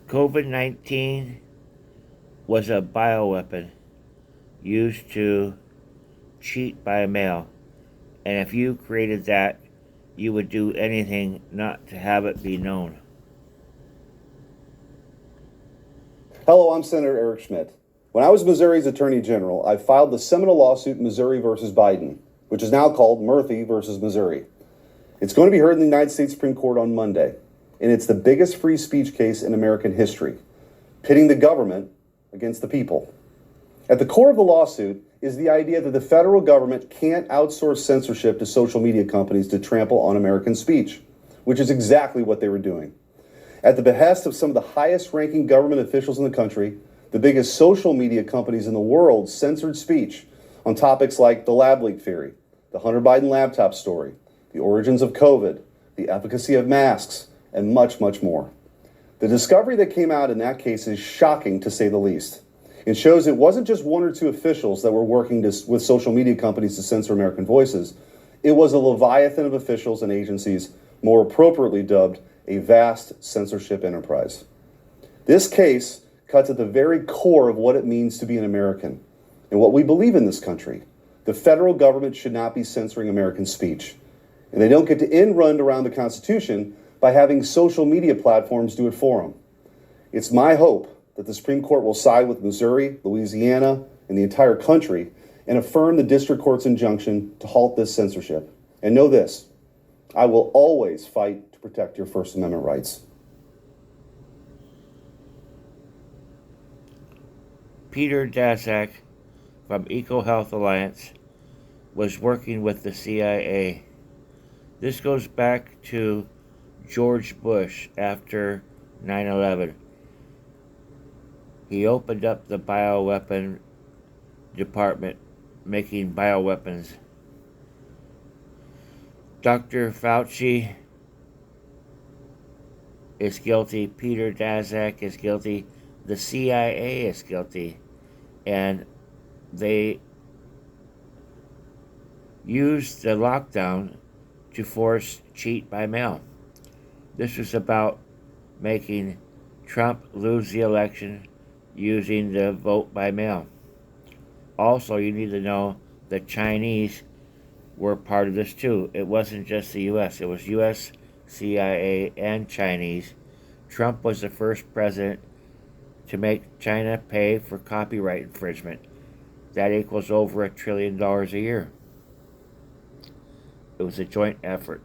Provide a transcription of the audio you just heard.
COVID-19 was a bioweapon used to cheat by mail. And if you created that, you would do anything not to have it be known. Hello, I'm Senator Eric Schmidt. When I was Missouri's Attorney General, I filed the seminal lawsuit MissouriV Biden, which is now called Murphy versus Missouri. It's going to be heard in the United States Supreme Court on Monday, and it's the biggest free speech case in American history, pitting the government against the people. At the core of the lawsuit is the idea that the federal government can't outsource censorship to social media companies to trample on American speech, which is exactly what they were doing. At the behest of some of the highest-ranking government officials in the country, the biggest social media companies in the world censored speech on topics like the lab leak theory, the Hunter Biden laptop story, the origins of COVID, the efficacy of masks, and much, much more. The discovery that came out in that case is shocking, to say the least. It shows it wasn't just one or two officials that were working with social media companies to censor American voices. It was a leviathan of officials and agencies, more appropriately dubbed a vast censorship enterprise. This case cuts at the very core of what it means to be an American and what we believe in this country. The federal government should not be censoring American speech. And they don't get to end run around the Constitution by having social media platforms do it for them. It's my hope that the Supreme Court will side with Missouri, Louisiana, and the entire country and affirm the district court's injunction to halt this censorship. And know this, I will always fight to protect your First Amendment rights. Peter Daszak from EcoHealth Alliance was working with the CIA. This goes back to George Bush after 9/11. He opened up the bioweapon department, making bioweapons. Dr. Fauci is guilty. Peter Daszak is guilty. The CIA is guilty. And they used the lockdown to force cheat by mail. This was about making Trump lose the election using the vote by mail. Also, you need to know the Chinese were part of this too. It wasn't just the U.S. It was U.S., CIA, and Chinese. Trump was the first president to make China pay for copyright infringement. That equals over $1 trillion a year. It was a joint effort.